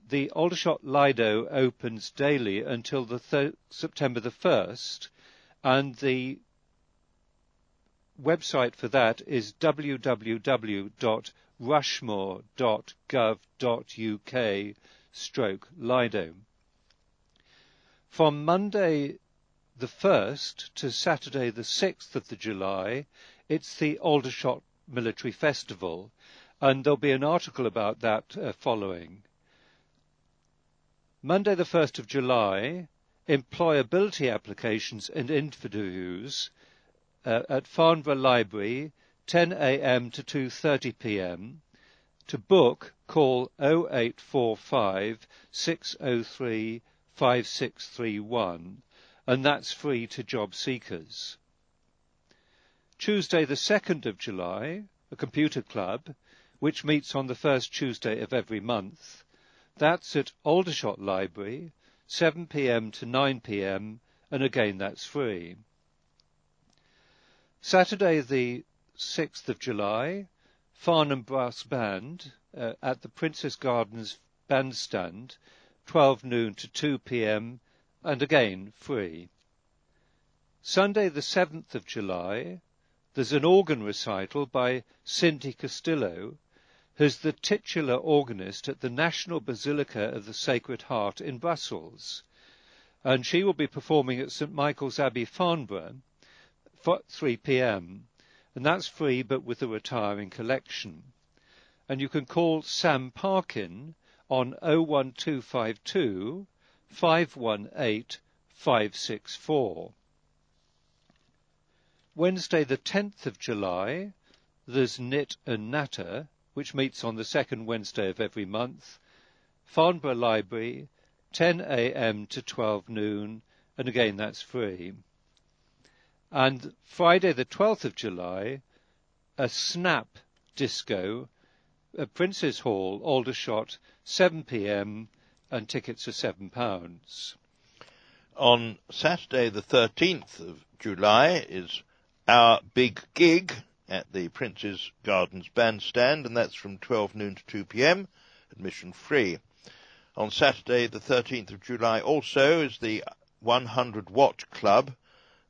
the Aldershot Lido opens daily until September the 1st, and the website for that is www.rushmore.gov.uk/Lido. From Monday the 1st to Saturday the 6th of July, it's the Aldershot Military Festival, and there'll be an article about that following. Monday the 1st of July, employability applications and interviews at Farnborough Library, 10 a.m. to 2:30 p.m. To book, call 0845 603 5631, and that's free to job seekers. Tuesday the 2nd of July, a computer club, which meets on the first Tuesday of every month. That's at Aldershot Library, 7 p.m. to 9 p.m, and again that's free. Saturday the 6th of July, Farnham Brass Band at the Princess Gardens Bandstand, 12 noon to 2 p.m, and again free. Sunday the 7th of July, there's an organ recital by Cindy Castillo, who's the titular organist at the National Basilica of the Sacred Heart in Brussels. And she will be performing at St Michael's Abbey, Farnborough, for 3 p.m, and that's free but with a retiring collection. And you can call Sam Parkin on 01252 518 564. Wednesday the 10th of July, there's Knit and Natter, which meets on the second Wednesday of every month, Farnborough Library, 10 a.m. to 12 noon, and again that's free. And Friday the 12th of July, a Snap disco at Prince's Hall, Aldershot, 7 p.m, and tickets are £7. On Saturday the 13th of July is Our Big Gig at the Prince's Gardens Bandstand, and that's from 12 noon to 2 p.m, admission free. On Saturday the 13th of July also is the 100 Watt Club,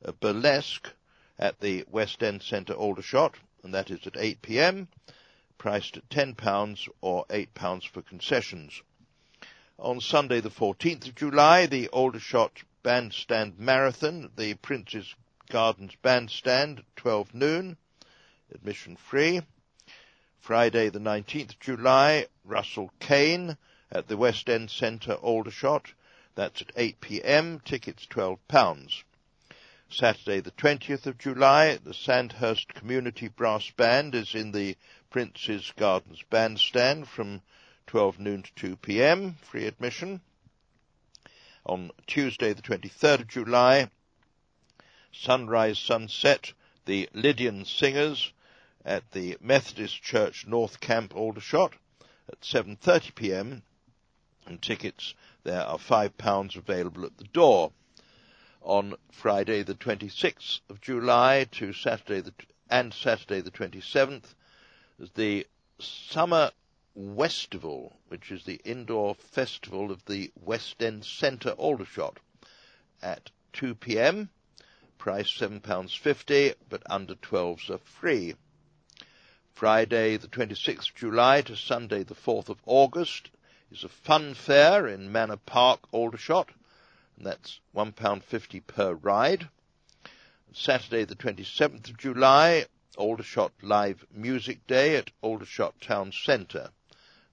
a burlesque at the West End Centre, Aldershot, and that is at 8 p.m, priced at £10 or £8 for concessions. On Sunday the 14th of July, the Aldershot Bandstand Marathon at the Prince's Gardens Bandstand at 12 noon, admission free. Friday the 19th of July, Russell Kane at the West End Centre, Aldershot, that's at 8 p.m, tickets £12. Saturday the 20th of July, the Sandhurst Community Brass Band is in the Prince's Gardens Bandstand from 12 noon to 2 p.m, free admission. On Tuesday the 23rd of July, Sunrise Sunset, the Lydian Singers at the Methodist Church North Camp, Aldershot, at 7:30 p.m. and tickets there are £5 available at the door. On Friday the 26th of July to Saturday the 27th, the Summer Westival, which is the indoor festival of the West End Centre, Aldershot, at 2 p.m. Price £7.50, but under 12s are free. Friday the 26th of July to Sunday the 4th of August is a fun fair in Manor Park, Aldershot, and that's £1.50 per ride. Saturday the 27th of July, Aldershot Live Music Day at Aldershot Town Centre.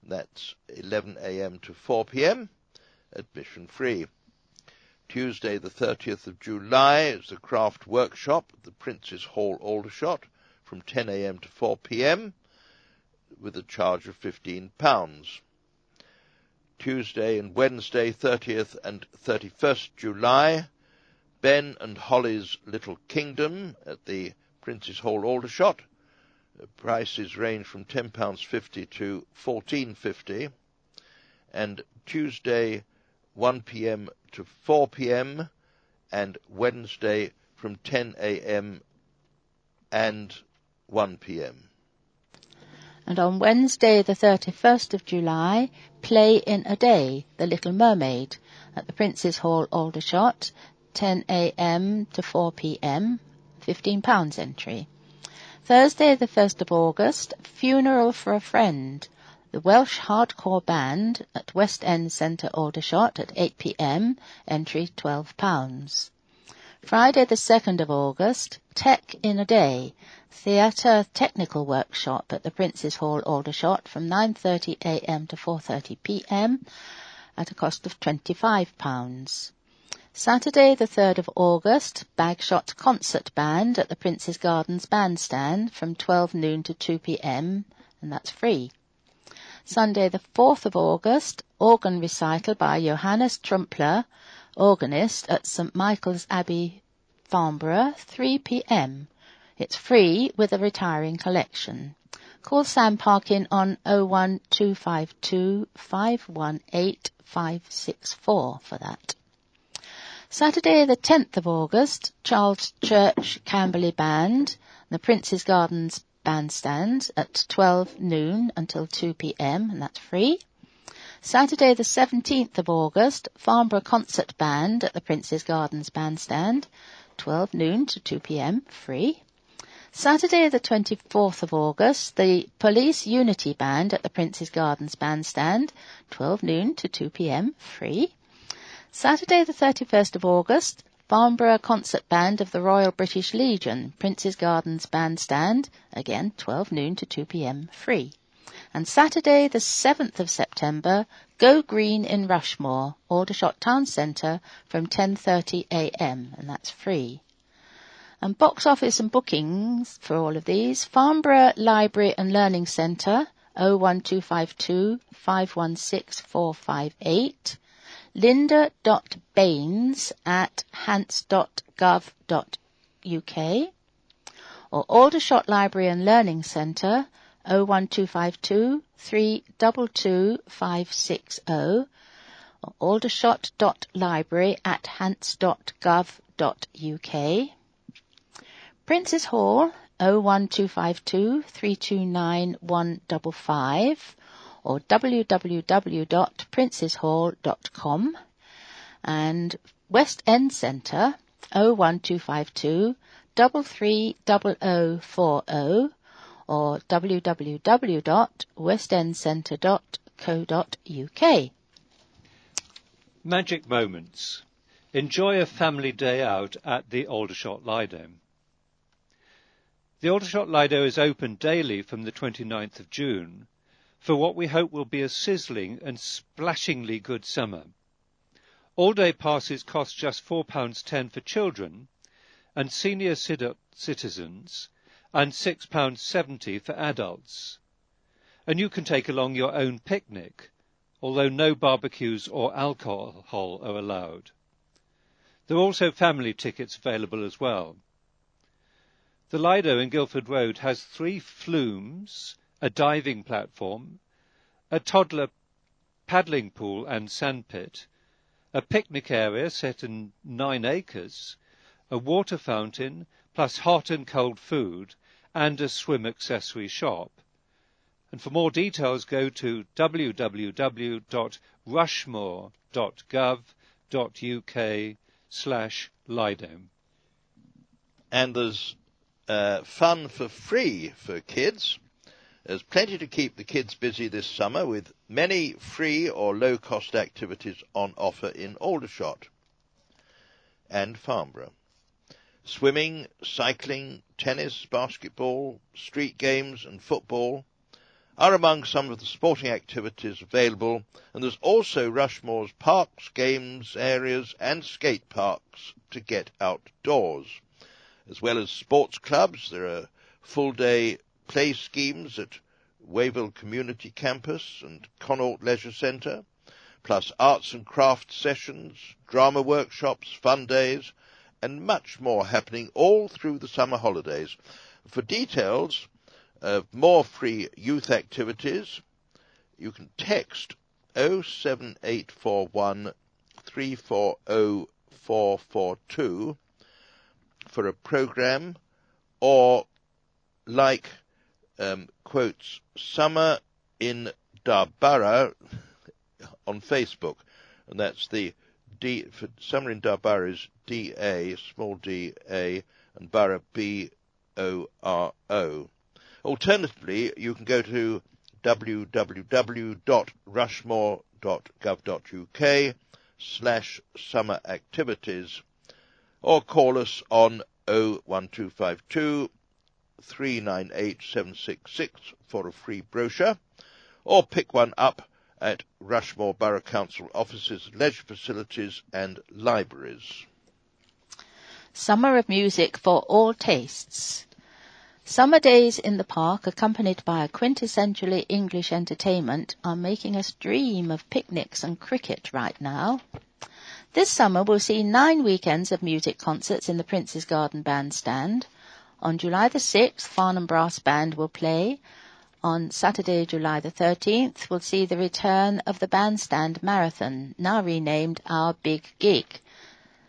That's 11 a.m. to 4 p.m, admission free. Tuesday the 30th of July is the Craft Workshop at the Prince's Hall, Aldershot, from 10 a.m. to 4 p.m, with a charge of £15. Tuesday and Wednesday, 30th and 31st July, Ben and Holly's Little Kingdom at the Prince's Hall, Aldershot. Prices range from £10.50 to £14.50. And Tuesday, 1 p.m. to 4 p.m, and Wednesday from 10 a.m. and 1 p.m. And on Wednesday, the 31st of July, Play in a Day, The Little Mermaid, at the Prince's Hall, Aldershot, 10 a.m. to 4 p.m, £15 entry. Thursday, the 1st of August, Funeral for a Friend, the Welsh Hardcore Band at West End Centre, Aldershot, at 8 p.m, entry £12. Friday, the 2nd of August, Tech in a Day, Theatre Technical Workshop at the Prince's Hall, Aldershot, from 9:30 a.m. to 4:30 p.m, at a cost of £25. Saturday, the 3rd of August, Bagshot Concert Band at the Prince's Gardens Bandstand from 12 noon to 2 p.m, and that's free. Sunday, the 4th of August, Organ Recital by Johannes Trumpler, organist, at St Michael's Abbey, Farnborough, 3 p.m. It's free with a retiring collection. Call Sam Parkin on 01252 518 564 for that. Saturday, the 10th of August, Charles Church Camberley Band, the Prince's Gardens Bandstand at 12 noon until 2 p.m, and that's free. Saturday, the 17th of August, Farnborough Concert Band at the Prince's Gardens Bandstand, 12 noon to 2 p.m, free. Saturday, the 24th of August, the Police Unity Band at the Prince's Gardens Bandstand, 12 noon to 2 p.m, free. Saturday, the 31st of August, Farnborough Concert Band of the Royal British Legion, Prince's Gardens Bandstand, again 12 noon to 2 p.m, free. And Saturday, the 7th of September, Go Green in Rushmore, Aldershot Town Centre, from 10:30 a.m, and that's free. And box office and bookings for all of these: Farnborough Library and Learning Centre, 01252 516 458, linda.baines@hants.gov.uk, or Aldershot Library and Learning Centre, 01252 322 560, or aldershot.library@hants.gov.uk. Prince's Hall, 01252 329 155, or www.princeshall.com, and West End Centre, 01252 330040, or www.westendcentre.co.uk. Magic moments. Enjoy a family day out at the Aldershot Lido. The Aldershot Lido is open daily from the 29th of June for what we hope will be a sizzling and splashingly good summer. All-day passes cost just £4.10 for children and senior citizens, and £6.70 for adults. And you can take along your own picnic, although no barbecues or alcohol are allowed. There are also family tickets available as well. The Lido in Guildford Road has 3 flumes, a diving platform, a toddler paddling pool and sandpit, a picnic area set in 9 acres, a water fountain, plus hot and cold food, and a swim accessory shop. And for more details, go to www.rushmore.gov.uk/Lydome. And there's fun for free for kids. There's plenty to keep the kids busy this summer with many free or low-cost activities on offer in Aldershot and Farnborough. Swimming, cycling, tennis, basketball, street games and football are among some of the sporting activities available, and there's also Rushmore's parks, games areas and skate parks to get outdoors. As well as sports clubs, there are full-day play schemes at Wayville Community Campus and Connaught Leisure Centre, plus arts and crafts sessions, drama workshops, fun days, and much more happening all through the summer holidays. For details of more free youth activities, you can text 07841 340 442 for a programme, or like quotes Summer in Darborough on Facebook, and that's the D for Summer in Darborough is D-A, small D-A, and Borough B-O-R-O. Alternatively, you can go to www.rushmore.gov.uk/summer activities, or call us on 01252 398 766 for a free brochure, or pick one up at Rushmore Borough Council offices, leisure facilities and libraries. Summer of music for all tastes. Summer days in the park, accompanied by a quintessentially English entertainment, are making us dream of picnics and cricket right now. This summer we'll see 9 weekends of music concerts in the Prince's Garden Bandstand. On July the 6th, Farnham Brass Band will play. On Saturday, July the 13th, we'll see the return of the Bandstand Marathon, now renamed Our Big Gig.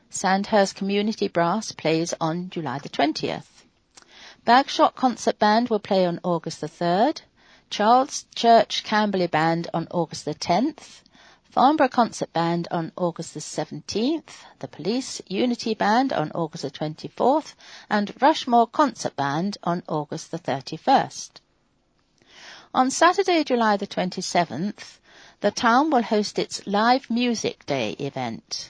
Sandhurst Community Brass plays on July the 20th. Bagshot Concert Band will play on August the 3rd. Charles Church Camberley Band on August the 10th. Farnborough Concert Band on August the 17th, the Police Unity Band on August the 24th, and Rushmore Concert Band on August the 31st. On Saturday, July the 27th, the town will host its Live Music Day event.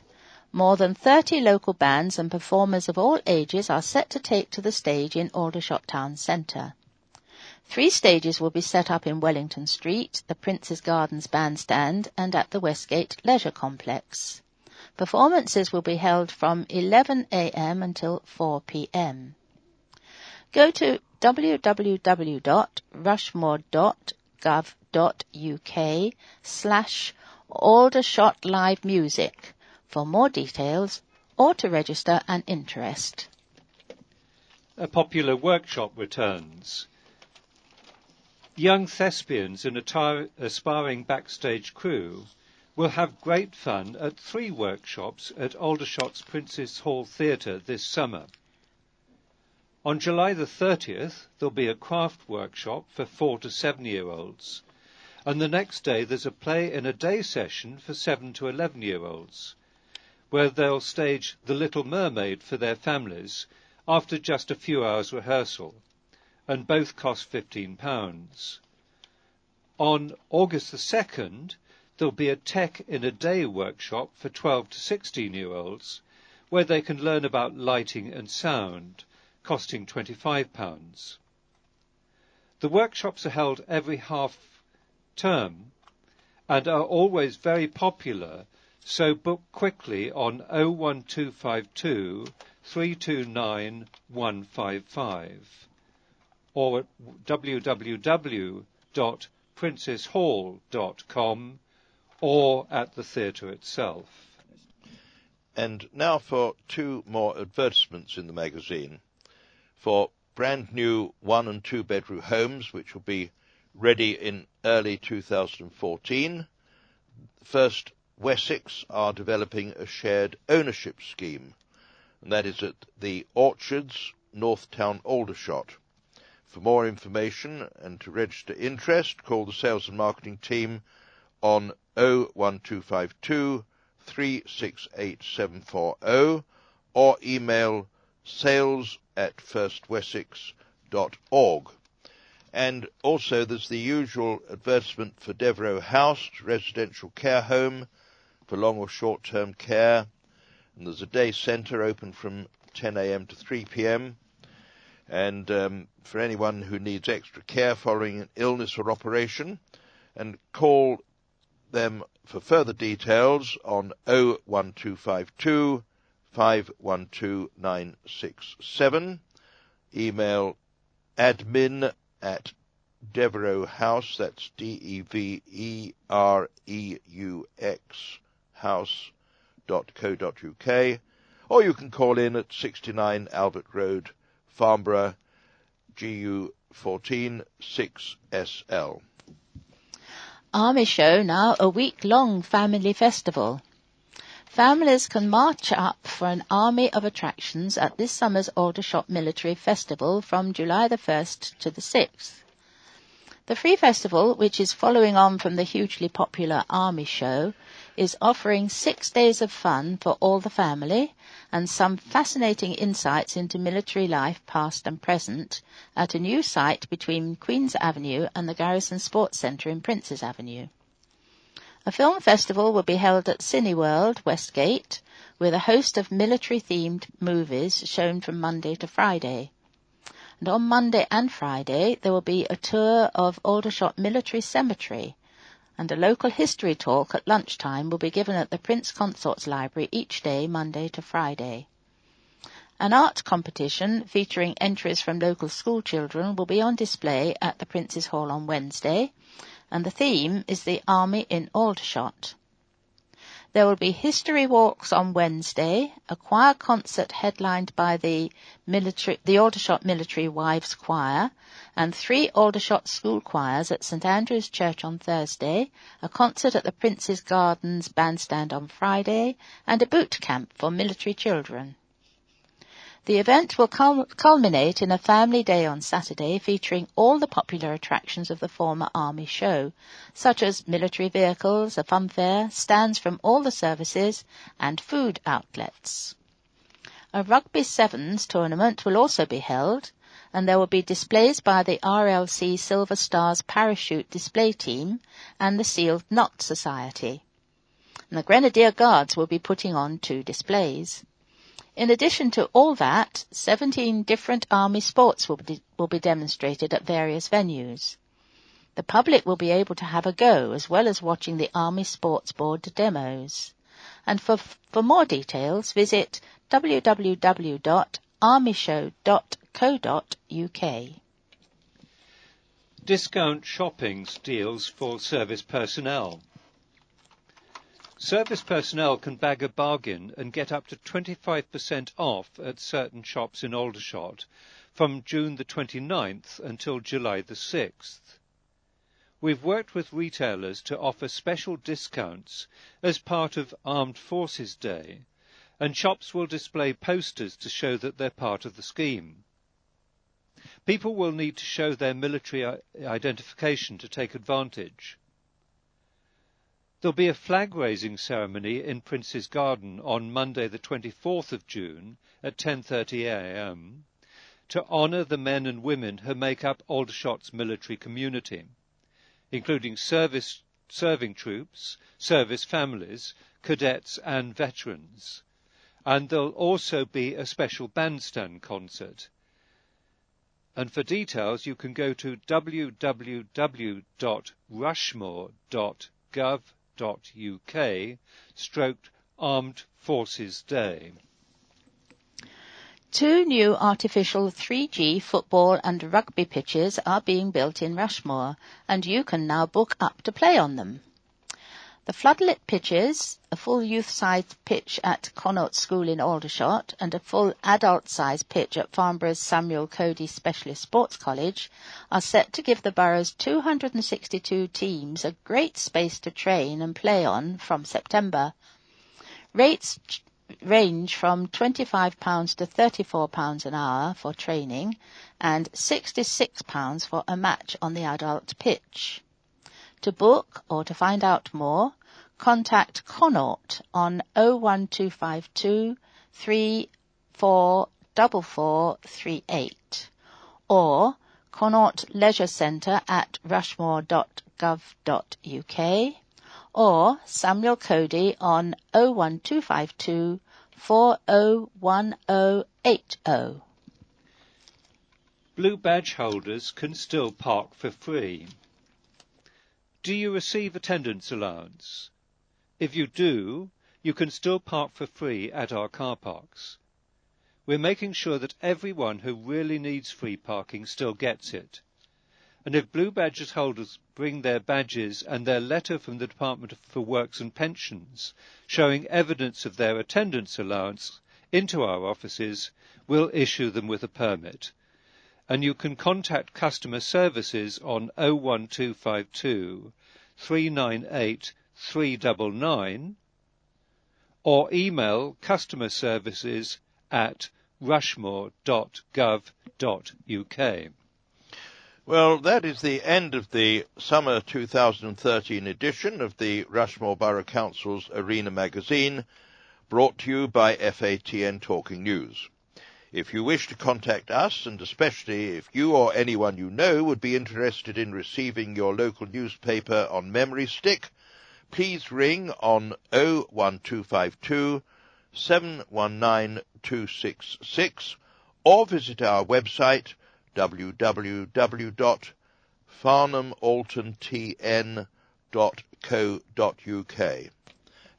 More than 30 local bands and performers of all ages are set to take to the stage in Aldershot Town Centre. 3 stages will be set up in Wellington Street, the Prince's Gardens Bandstand, and at the Westgate Leisure Complex. Performances will be held from 11 a.m. until 4 p.m. Go to www.rushmore.gov.uk/Aldershot Live Music for more details or to register an interest. A popular workshop returns. Young thespians and aspiring backstage crew will have great fun at 3 workshops at Aldershot's Prince's Hall Theatre this summer. On July the 30th, there'll be a craft workshop for 4 to 7-year-olds, and the next day there's a play in a day session for 7 to 11-year-olds, where they'll stage The Little Mermaid for their families after just a few hours rehearsal, and both cost £15. On August the 2nd, there'll be a Tech in a Day workshop for 12 to 16-year-olds, where they can learn about lighting and sound, costing £25. The workshops are held every half term and are always very popular, so book quickly on 01252 329 155 or at www.princeshall.com or at the theatre itself. And now for 2 more advertisements in the magazine. For brand new 1- and 2-bedroom homes, which will be ready in early 2014. First Wessex are developing a shared ownership scheme, and that is at the Orchards, North Town, Aldershot. For more information and to register interest, call the sales and marketing team on 01252 368740 or email sales@firstwessex.org. And also there's the usual advertisement for Devereux House, residential care home for long or short-term care. And there's a day centre open from 10 a.m. to 3 p.m. And for anyone who needs extra care following an illness or operation, and call them for further details on 01252 512967. Email admin@Devereux House, that's DEVEREUX house.co.uk, or you can call in at 69 Albert Road, Farnborough, GU 14 6SL. Army Show now a week-long family festival. Families can march up for an army of attractions at this summer's Aldershot Military Festival from July the 1st to the 6th. The free festival, which is following on from the hugely popular Army Show, is offering 6 days of fun for all the family and some fascinating insights into military life past and present at a new site between Queen's Avenue and the Garrison Sports Centre in Princes Avenue. A film festival will be held at Cineworld, Westgate, with a host of military-themed movies shown from Monday to Friday. And on Monday and Friday, there will be a tour of Aldershot Military Cemetery, and a local history talk at lunchtime will be given at the Prince Consort's Library each day, Monday to Friday. An art competition featuring entries from local school children will be on display at the Prince's Hall on Wednesday, and the theme is the Army in Aldershot. There will be history walks on Wednesday, a choir concert headlined by the Aldershot Military Wives Choir, and 3 Aldershot school choirs at St Andrew's Church on Thursday, a concert at the Prince's Gardens Bandstand on Friday, and a boot camp for military children. The event will culminate in a family day on Saturday featuring all the popular attractions of the former Army Show, such as military vehicles, a fun fair, stands from all the services, and food outlets. A Rugby Sevens tournament will also be held, and there will be displays by the RLC Silver Stars Parachute Display Team and the Sealed Knot Society. And the Grenadier Guards will be putting on 2 displays. In addition to all that, 17 different Army sports will be demonstrated at various venues. The public will be able to have a go, as well as watching the Army Sports Board demos. And for more details, visit www.armyshow.co.uk. Discount shopping deals for service personnel. Service personnel can bag a bargain and get up to 25% off at certain shops in Aldershot from June the 29th until July the 6th. We've worked with retailers to offer special discounts as part of Armed Forces Day, and shops will display posters to show that they're part of the scheme. People will need to show their military identification to take advantage. There'll be a flag-raising ceremony in Prince's Garden on Monday the 24th of June at 10:30 a.m. to honour the men and women who make up Aldershot's military community, including serving troops, service families, cadets and veterans. And there'll also be a special bandstand concert. And for details you can go to www.rushmore.gov.uk/Armed Forces Day. 2 new artificial 3G football and rugby pitches are being built in Rushmore, and you can now book up to play on them. The floodlit pitches, a full youth-sized pitch at Connaught School in Aldershot and a full adult-sized pitch at Farnborough's Samuel Cody Specialist Sports College, are set to give the borough's 262 teams a great space to train and play on from September. Rates range from £25 to £34 an hour for training and £66 for a match on the adult pitch. To book or to find out more, contact Connaught on 01252 344438 or Connaught Leisure Centre at rushmore.gov.uk or Samuel Cody on 01252 401080. Blue badge holders can still park for free. Do you receive attendance allowance? If you do, you can still park for free at our car parks. We're making sure that everyone who really needs free parking still gets it. And if Blue Badges holders bring their badges and their letter from the Department for Works and Pensions showing evidence of their attendance allowance into our offices, we'll issue them with a permit. And you can contact customer services on 01252 398 399 or email customer services at rushmore.gov.uk. Well, that is the end of the summer 2013 edition of the Rushmore Borough Council's Arena magazine, brought to you by FATN Talking News. If you wish to contact us, and especially if you or anyone you know would be interested in receiving your local newspaper on memory stick, please ring on 01252 719 266 or visit our website www.farnhamaltontn.co.uk.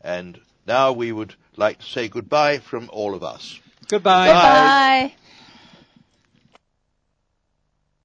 And now we would like to say goodbye from all of us. Goodbye. Goodbye.